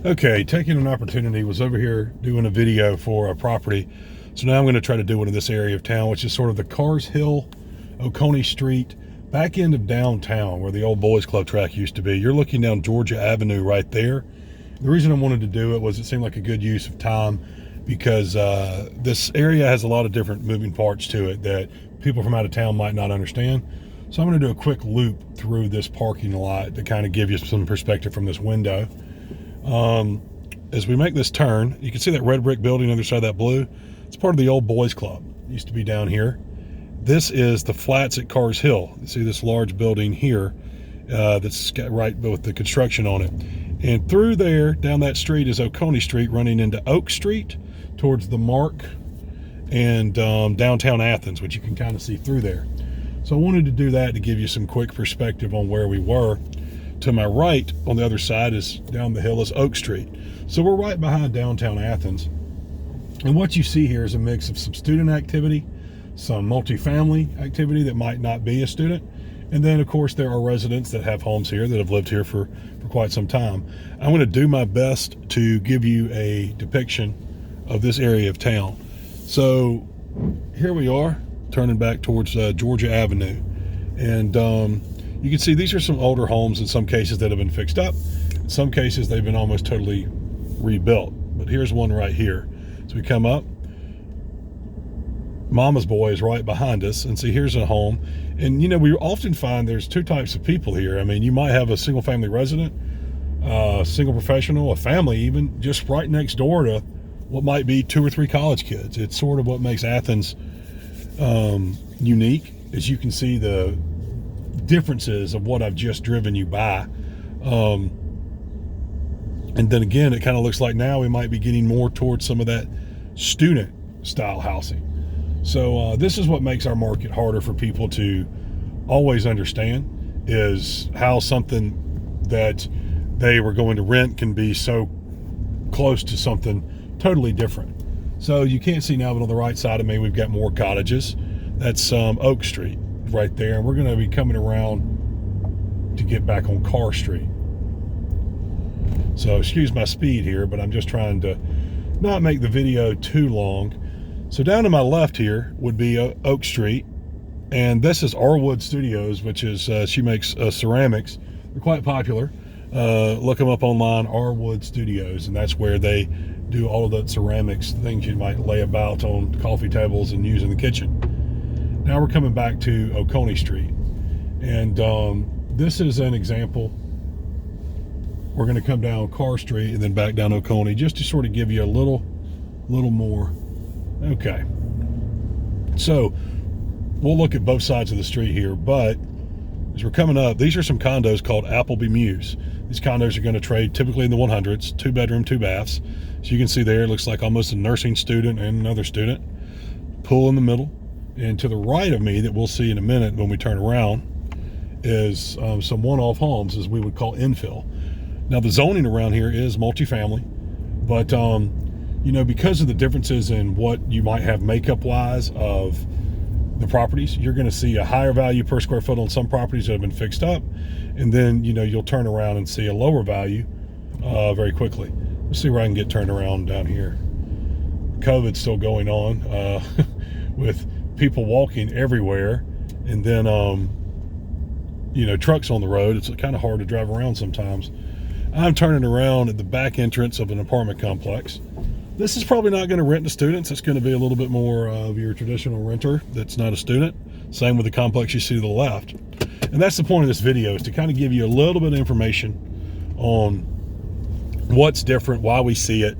Okay, taking an opportunity, was over here doing a video for a property. So now I'm going to try to do one in this area of town, which is sort of the Cars Hill, Oconee Street, back end of downtown where the old boys club track used to be. You're looking down Georgia Avenue right there. The reason I wanted to do it was it seemed like a good use of time because this area has a lot of different moving parts to it that people from out of town might not understand. So I'm going to do a quick loop through this parking lot to kind of give you some perspective from this window. As we make this turn, you can see that red brick building on the other side of that blue. It's part of the old boys club. It used to be down here. This is the flats at Cars Hill. You see this large building here that's got right with the construction on it. And through there, down that street is Oconee Street, running into Oak Street towards the Mark and downtown Athens, which you can kind of see through there. So I wanted to do that to give you some quick perspective on where we were. To my right on the other side is down the hill is Oak Street. So we're right behind downtown Athens. And what you see here is a mix of some student activity, some multifamily activity that might not be a student. And then of course there are residents that have homes here that have lived here for quite some time. I'm going to do my best to give you a depiction of this area of town. So here we are turning back towards Georgia Avenue. And you can see these are some older homes in some cases that have been fixed up. In some cases, they've been almost totally rebuilt. But here's one right here. So we come up. Mama's Boy is right behind us. And see, here's a home. And, you know, we often find there's two types of people here. I mean, you might have a single family resident, single professional, a family even, just right next door to what might be 2 or 3 college kids. It's sort of what makes Athens unique. As you can see, the differences of what I've just driven you by. And then again, it kind of looks like now we might be getting more towards some of that student style housing. So this is what makes our market harder for people to always understand, is how something that they were going to rent can be so close to something totally different. So you can't see now, but on the right side of me, we've got more cottages. That's Oak Street right there. And we're going to be coming around to get back on Carr Street. So excuse my speed here, but I'm just trying to not make the video too long. So down to my left here would be Oak Street. And this is Arwood Studios, which is, she makes ceramics. They're quite popular. Look them up online, Arwood Studios. And that's where they do all of the ceramics, things you might lay about on coffee tables and use in the kitchen. Now we're coming back to Oconee Street. And this is an example. We're going to come down Carr Street and then back down Oconee just to sort of give you a little more. Okay. So we'll look at both sides of the street here, but as we're coming up, these are some condos called Appleby Muse. These condos are going to trade typically in the 100s, 2 bedroom, 2 baths. So you can see there, it looks like almost a nursing student and another student. Pool in the middle. And to the right of me, that we'll see in a minute when we turn around, is some one-off homes, as we would call infill. Now the zoning around here is multifamily, but you know, because of the differences in what you might have makeup-wise of the properties, you're going to see a higher value per square foot on some properties that have been fixed up, and then, you know, you'll turn around and see a lower value very quickly. Let's see where I can get turned around down here. COVID's still going on with people walking everywhere, and then you know, trucks on the road. It's kind of hard to drive around sometimes. I'm turning around at the back entrance of an apartment complex. This is probably not going to rent to students. It's going to be a little bit more of your traditional renter that's not a student. Same with the complex you see to the left. And that's the point of this video, is to kind of give you a little bit of information on what's different, why we see it,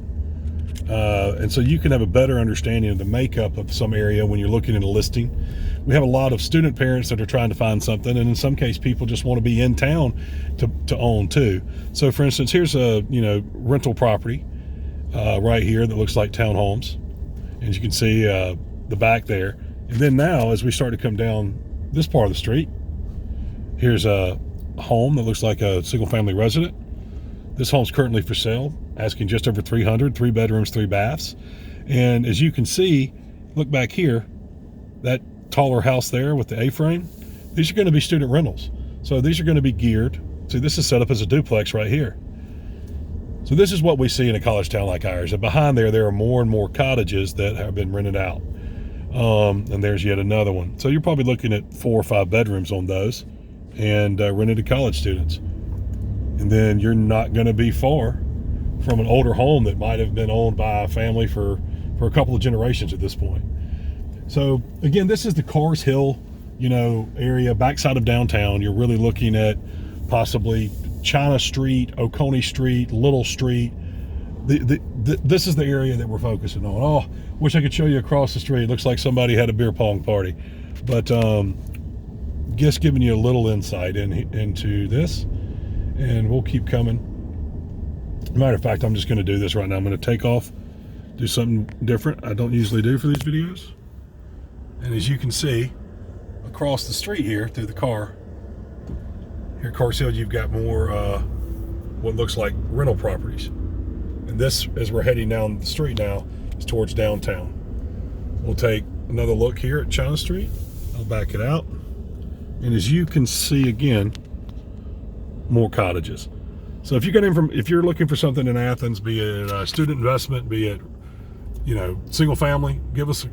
and so you can have a better understanding of the makeup of some area when you're looking at a listing. We have a lot of student parents that are trying to find something, and in some case people just want to be in town to own too. So for instance, here's a, you know, rental property right here that looks like townhomes, and as you can see the back there. And then now as we start to come down this part of the street, here's a home that looks like a single family resident. This home's currently for sale, asking just over 300, 3 bedrooms, 3 baths. And as you can see, look back here, that taller house there with the A-frame, these are going to be student rentals. So these are going to be geared. See, this is set up as a duplex right here. So this is what we see in a college town like ours. And behind there are more and more cottages that have been rented out. And there's yet another one. So you're probably looking at 4 or 5 bedrooms on those, and rented to college students. And then you're not going to be far from an older home that might have been owned by a family for a couple of generations at this point. So again, this is the Cars Hill, area, backside of downtown. You're really looking at possibly China Street, Oconee Street, Little Street. This is the area that we're focusing on. Oh, wish I could show you across the street. It looks like somebody had a beer pong party. But just giving you a little insight into this, and we'll keep coming. Matter of fact, I'm just going to do this right now. I'm going to take off, do something different I don't usually do for these videos. And as you can see, across the street here through the car, here at Cars Hill, you've got more what looks like rental properties. And this, as we're heading down the street now, is towards downtown. We'll take another look here at China Street. I'll back it out. And as you can see again, more cottages. So if you're looking for something in Athens, be it a student investment, be it single family, give us a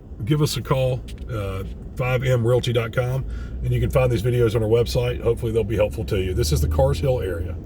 call, 5mrealty.com, and you can find these videos on our website. Hopefully they'll be helpful to you. This is the Cars Hill area.